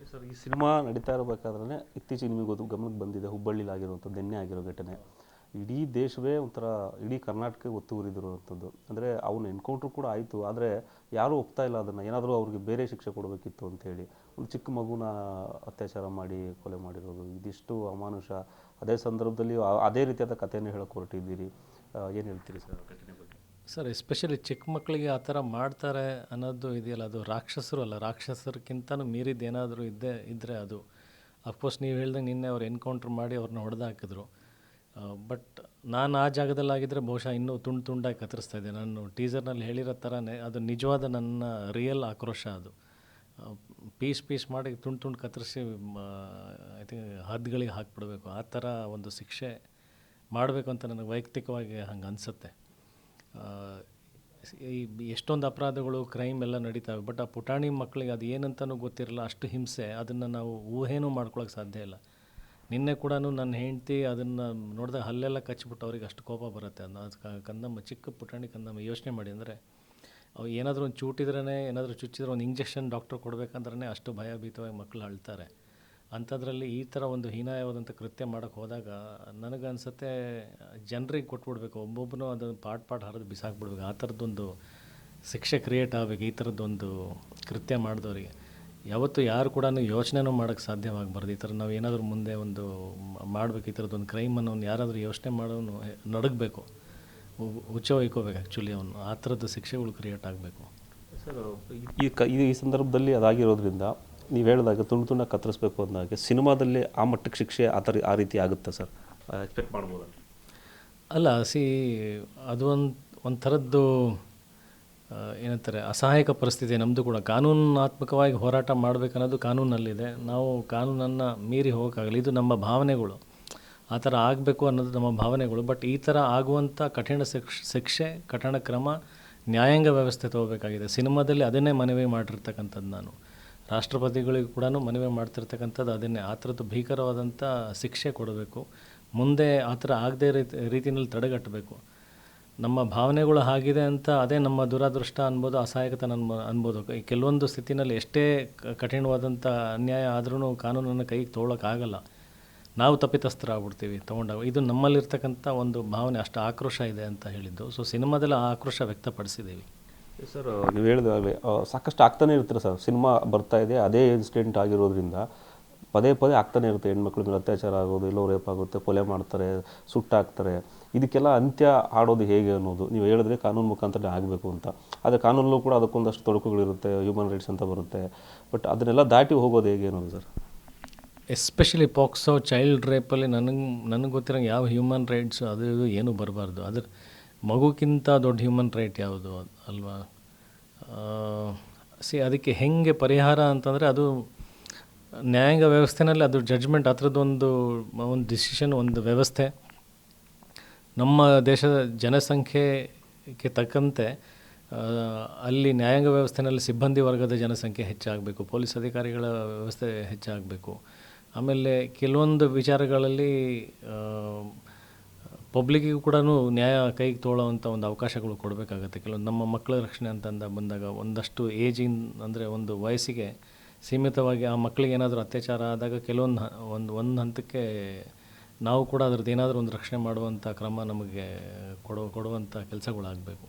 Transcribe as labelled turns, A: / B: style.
A: Sir, ಈ cinema ನಡೀತಾ ಇರಬೇಕಾದ್ರೆ ಇತ್ತೀಚೆಗೆ ನಿಮಗೆ ಗಮನಕ್ಕೆ ಬಂದಿದೆ ಹುಬ್ಬಳ್ಳಿಲಿ ಆಗಿರುವಂಥದ್ದು, ನಿನ್ನೆ ಆಗಿರೋ ಘಟನೆ. ಇಡೀ ದೇಶವೇ ಒಂಥರ, ಇಡೀ ಕರ್ನಾಟಕಕ್ಕೆ ಒತ್ತು ಉರಿದಿರುವಂಥದ್ದು. ಅಂದರೆ ಅವನು ಎನ್ಕೌಂಟ್ರ್ ಕೂಡ ಆಯಿತು, ಆದರೆ ಯಾರೂ ಒಪ್ತಾ ಇಲ್ಲ ಅದನ್ನು, ಏನಾದರೂ ಅವ್ರಿಗೆ ಬೇರೆ ಶಿಕ್ಷೆ ಕೊಡಬೇಕಿತ್ತು ಅಂತೇಳಿ. ಒಂದು ಚಿಕ್ಕ ಮಗುನ ಅತ್ಯಾಚಾರ ಮಾಡಿ ಕೊಲೆ ಮಾಡಿರೋದು, ಇದಿಷ್ಟು ಅಮಾನುಷ. ಅದೇ ಸಂದರ್ಭದಲ್ಲಿ ಅದೇ ರೀತಿಯಾದ ಕಥೆಯನ್ನು ಹೇಳೋಕೆ ಹೊರಟಿದ್ದೀರಿ. ಏನು ಹೇಳ್ತೀರಿ ಸರ್ ಘಟನೆ ಬಗ್ಗೆ?
B: ಸರ್, ಎಸ್ಪೆಷಲಿ ಚಿಕ್ಕ ಮಕ್ಕಳಿಗೆ ಆ ಥರ ಮಾಡ್ತಾರೆ ಅನ್ನೋದು ಇದೆಯಲ್ಲ, ಅದು ರಾಕ್ಷಸರು ಅಲ್ಲ, ರಾಕ್ಷಸರಿಗಿಂತನೂ ಮೀರಿದ್ದು ಏನಾದರೂ ಇದ್ದರೆ ಅದು. ಅಫ್ಕೋರ್ಸ್ ನೀವು ಹೇಳ್ದಂಗೆ ನಿನ್ನೆ ಅವ್ರು ಎನ್ಕೌಂಟ್ರ್ ಮಾಡಿ ಅವ್ರನ್ನ ಹೊಡೆದು ಹಾಕಿದ್ರು. ಬಟ್ ನಾನು ಆ ಜಾಗದಲ್ಲಾಗಿದ್ದರೆ ಬಹುಶಃ ಇನ್ನೂ ತುಂಡಾಗಿ ಕತ್ತರಿಸ್ತಾ ಇದ್ದೆ. ನಾನು ಟೀಸರ್ನಲ್ಲಿ ಹೇಳಿರೋ ಥರನೇ ಅದು ನಿಜವಾದ ನನ್ನ ರಿಯಲ್ ಆಕ್ರೋಶ. ಅದು ಪೀಸ್ ಮಾಡಿ ತುಂಡು ಕತ್ತರಿಸಿ ಐ ಥಿಂಕ್ ಹದ್ದುಗಳಿಗೆ ಹಾಕಿಬಿಡ್ಬೇಕು, ಆ ಥರ ಒಂದು ಶಿಕ್ಷೆ ಮಾಡಬೇಕು ಅಂತ ನನಗೆ ವೈಯಕ್ತಿಕವಾಗಿ ಹಂಗೆ ಅನಿಸುತ್ತೆ. ಈ ಎಷ್ಟೊಂದು ಅಪರಾಧಗಳು, ಕ್ರೈಮ್ ಎಲ್ಲ ನಡೀತಾವೆ, ಬಟ್ ಆ ಪುಟಾಣಿ ಮಕ್ಕಳಿಗೆ ಅದು ಏನಂತನೂ ಗೊತ್ತಿರಲ್ಲ, ಅಷ್ಟು ಹಿಂಸೆ. ಅದನ್ನು ನಾವು ಊಹೆನೂ ಮಾಡ್ಕೊಳಕ್ಕೆ ಸಾಧ್ಯ ಇಲ್ಲ. ನಿನ್ನೆ ಕೂಡ ನನ್ನ ಹೆಂಡ್ತಿ ಅದನ್ನು ನೋಡಿದಾಗ ಹಲ್ಲೆಲ್ಲ ಕಚ್ಚಿಬಿಟ್ಟು ಅವ್ರಿಗೆ ಅಷ್ಟು ಕೋಪ ಬರುತ್ತೆ. ಅದು ಕಂದಮ್ಮ, ಚಿಕ್ಕ ಪುಟಾಣಿ ಕಂದಮ್ಮ, ಯೋಚನೆ ಮಾಡಿ. ಅಂದರೆ ಅವು ಏನಾದರೂ ಒಂದು ಚೂಟಿದ್ರೇ, ಏನಾದರೂ ಚುಚ್ಚಿದ್ರೆ ಒಂದು ಇಂಜೆಕ್ಷನ್ ಡಾಕ್ಟ್ರ್ ಕೊಡಬೇಕಂದ್ರೆ ಅಷ್ಟು ಭಯಭೀತವಾಗಿ ಮಕ್ಕಳು ಅಳ್ತಾರೆ. ಅಂಥದ್ರಲ್ಲಿ ಈ ಥರ ಒಂದು ಹೀನಾಯವಾದಂಥ ಕೃತ್ಯ ಮಾಡೋಕ್ಕೆ ಹೋದಾಗ ನನಗನ್ಸುತ್ತೆ ಜನರಿಗೆ ಕೊಟ್ಬಿಡ್ಬೇಕು, ಒಬ್ಬೊಬ್ಬನು ಅದನ್ನು ಪಾಟ್ ಹರಿದು ಬಿಸಾಕ್ಬಿಡ್ಬೇಕು. ಆ ಥರದ್ದೊಂದು ಶಿಕ್ಷೆ ಕ್ರಿಯೇಟ್ ಆಗಬೇಕು ಈ ಥರದ್ದೊಂದು ಕೃತ್ಯ ಮಾಡಿದವರಿಗೆ. ಯಾವತ್ತೂ ಯಾರು ಕೂಡ ಯೋಚನೆನೂ ಮಾಡೋಕ್ಕೆ ಸಾಧ್ಯವಾಗಬಾರ್ದು. ಈ ಥರ ನಾವು ಏನಾದರೂ ಮುಂದೆ ಒಂದು ಮಾಡಬೇಕು, ಈ ಥರದ್ದೊಂದು ಕ್ರೈಮನ್ನು ಒಂದು ಯಾರಾದರೂ ಯೋಚನೆ ಮಾಡೋನು ನಡಗಬೇಕು, ಹುಚ್ಚ ಹೊಯ್ಕೋಬೇಕು ಆ್ಯಕ್ಚುಲಿ ಅವನು. ಆ ಥರದ್ದು ಶಿಕ್ಷೆಗಳು ಕ್ರಿಯೇಟ್ ಆಗಬೇಕು.
A: ಸರ್, ಈ ಸಂದರ್ಭದಲ್ಲಿ ಅದಾಗಿರೋದ್ರಿಂದ ನೀವು ಹೇಳಿದಾಗ ತುಂಡು ಕತ್ತರಿಸ್ಬೇಕು ಅಂದಾಗೆ ಸಿನಿಮಾದಲ್ಲಿ ಆ ಮಟ್ಟಕ್ಕೆ ಶಿಕ್ಷೆ ಆ ರೀತಿ ಆಗುತ್ತೆ ಸರ್, ಎಕ್ಸ್ಪೆಕ್ಟ್ ಮಾಡ್ಬೋದಲ್ಲ?
B: ಅಲ್ಲ, ಅದು ಒಂದು ಥರದ್ದು ಏನಂತಾರೆ, ಅಸಹಾಯಕ ಪರಿಸ್ಥಿತಿ. ನಮ್ಮದು ಕೂಡ ಕಾನೂನಾತ್ಮಕವಾಗಿ ಹೋರಾಟ ಮಾಡಬೇಕನ್ನೋದು ಕಾನೂನಲ್ಲಿದೆ. ನಾವು ಕಾನೂನನ್ನು ಮೀರಿ ಹೋಗೋಕ್ಕಾಗಲ್ಲ. ಇದು ನಮ್ಮ ಭಾವನೆಗಳು, ಆ ಥರ ಆಗಬೇಕು ಅನ್ನೋದು ನಮ್ಮ ಭಾವನೆಗಳು. ಬಟ್ ಈ ಥರ ಆಗುವಂಥ ಕಠಿಣ ಶಿಕ್ಷೆ, ಕಠಿಣ ಕ್ರಮ ನ್ಯಾಯಾಂಗ ವ್ಯವಸ್ಥೆ ತೊಗೋಬೇಕಾಗಿದೆ. ಸಿನಿಮಾದಲ್ಲಿ ಅದನ್ನೇ ಮನವಿ ಮಾಡಿರ್ತಕ್ಕಂಥದ್ದು ನಾನು. ರಾಷ್ಟ್ರಪತಿಗಳಿಗೂ ಕೂಡ ಮನವಿ ಮಾಡ್ತಿರ್ತಕ್ಕಂಥದ್ದು ಅದನ್ನೇ. ಆ ಥರದ್ದು ಭೀಕರವಾದಂಥ ಶಿಕ್ಷೆ ಕೊಡಬೇಕು. ಮುಂದೆ ಆ ಥರ ಆಗದೇ ರೀತಿಯಲ್ಲಿ ತಡೆಗಟ್ಟಬೇಕು. ನಮ್ಮ ಭಾವನೆಗಳು ಆಗಿದೆ ಅಂತ ಅದೇ ನಮ್ಮ ದುರಾದೃಷ್ಟ ಅನ್ಬೋದು, ಅಸಹಾಯಕತೆ ಅನ್ಬೋದು. ಕೆಲವೊಂದು ಸ್ಥಿತಿನಲ್ಲಿ ಎಷ್ಟೇ ಕಠಿಣವಾದಂಥ ಅನ್ಯಾಯ ಆದ್ರೂ ಕಾನೂನನ್ನು ಕೈಗೆ ತೊಗೊಳಕ್ಕಾಗಲ್ಲ. ನಾವು ತಪ್ಪಿತಸ್ಥರಾಗ್ಬಿಡ್ತೀವಿ ತೊಗೊಂಡಾಗ. ಇದು ನಮ್ಮಲ್ಲಿರ್ತಕ್ಕಂಥ ಒಂದು ಭಾವನೆ, ಅಷ್ಟು ಆಕ್ರೋಶ ಇದೆ ಅಂತ ಹೇಳಿದ್ದು. ಸೊ ಸಿನಿಮಾದಲ್ಲಿ ಆ ಆಕ್ರೋಶ ವ್ಯಕ್ತಪಡಿಸಿದ್ದೀವಿ.
A: ಸರ್, ನೀವು ಹೇಳಿದಾಗಲೇ ಸಾಕಷ್ಟು ಆಗ್ತಾನೆ ಇರ್ತೀರ ಸರ್. ಸಿನಿಮಾ ಬರ್ತಾ ಇದೆ, ಅದೇ ಇನ್ಸಿಡೆಂಟ್ ಆಗಿರೋದ್ರಿಂದ ಪದೇ ಆಗ್ತಾನೆ ಇರುತ್ತೆ. ಹೆಣ್ಮಕ್ಳ ಮೇಲೆ ಅತ್ಯಾಚಾರ ಆಗೋದು, ಎಲ್ಲೋ ರೇಪ್ ಆಗುತ್ತೆ, ಕೊಲೆ ಮಾಡ್ತಾರೆ, ಸುಟ್ಟಾಕ್ತಾರೆ. ಇದಕ್ಕೆಲ್ಲ ಅಂತ್ಯ ಆಡೋದು ಹೇಗೆ ಅನ್ನೋದು ನೀವು ಹೇಳಿದ್ರೆ ಕಾನೂನು ಮುಖಾಂತರ ಆಗಬೇಕು ಅಂತ. ಆದರೆ ಕಾನೂನಲ್ಲೂ ಕೂಡ ಅದಕ್ಕೊಂದಷ್ಟು ತೊಡಕುಗಳಿರುತ್ತೆ, ಹ್ಯೂಮನ್ ರೈಟ್ಸ್ ಅಂತ ಬರುತ್ತೆ. ಬಟ್ ಅದನ್ನೆಲ್ಲ ದಾಟಿ ಹೋಗೋದು ಹೇಗೆ ಅನ್ನೋದು ಸರ್?
B: ಎಸ್ಪೆಷಲಿ ಪಾಕ್ಸೋ, ಚೈಲ್ಡ್ ರೇಪಲ್ಲಿ ನನಗೆ ಗೊತ್ತಿರೋಂಗೆ ಯಾವ ಹ್ಯೂಮನ್ ರೈಟ್ಸು ಅದು ಏನೂ ಬರಬಾರ್ದು. ಅದ್ರ ಮಗುಕ್ಕಿಂತ ದೊಡ್ಡ ಹ್ಯೂಮನ್ ರೈಟ್ ಯಾವುದು ಅಲ್ವಾ? ಅದಕ್ಕೆ ಹೆಂಗೆ ಪರಿಹಾರ ಅಂತಂದರೆ ಅದು ನ್ಯಾಯಾಂಗ ವ್ಯವಸ್ಥೆನಲ್ಲಿ ಅದು ಜಡ್ಜ್ಮೆಂಟ್, ಆ ಥರದ್ದೊಂದು ಡಿಸಿಷನ್, ಒಂದು ವ್ಯವಸ್ಥೆ. ನಮ್ಮ ದೇಶದ ಜನಸಂಖ್ಯೆಗೆ ತಕ್ಕಂತೆ ಅಲ್ಲಿ ನ್ಯಾಯಾಂಗ ವ್ಯವಸ್ಥೆಯಲ್ಲಿ ಸಿಬ್ಬಂದಿ ವರ್ಗದ ಜನಸಂಖ್ಯೆ ಹೆಚ್ಚಾಗಬೇಕು, ಪೊಲೀಸ್ ಅಧಿಕಾರಿಗಳ ವ್ಯವಸ್ಥೆ ಹೆಚ್ಚಾಗಬೇಕು. ಆಮೇಲೆ ಕೆಲವೊಂದು ವಿಚಾರಗಳಲ್ಲಿ ಪಬ್ಲಿಕ್ಕಿಗೂ ಕೂಡ ನ್ಯಾಯ ಕೈಗೆ ತೊಗೊಳ್ಳೋವಂಥ ಒಂದು ಅವಕಾಶಗಳು ಕೊಡಬೇಕಾಗತ್ತೆ. ಕೆಲವೊಂದು ನಮ್ಮ ಮಕ್ಕಳ ರಕ್ಷಣೆ ಅಂತಂದ ಬಂದಾಗ ಒಂದಷ್ಟು ಅಂದರೆ ಒಂದು ವಯಸ್ಸಿಗೆ ಸೀಮಿತವಾಗಿ ಆ ಮಕ್ಕಳಿಗೆ ಏನಾದರೂ ಅತ್ಯಾಚಾರ ಆದಾಗ ಒಂದು ಹಂತಕ್ಕೆ ನಾವು ಕೂಡ ಅದ್ರದ್ದು ಏನಾದರೂ ಒಂದು ರಕ್ಷಣೆ ಮಾಡುವಂಥ ಕ್ರಮ ನಮಗೆ ಕೊಡುವಂಥ ಕೆಲಸಗಳಾಗಬೇಕು.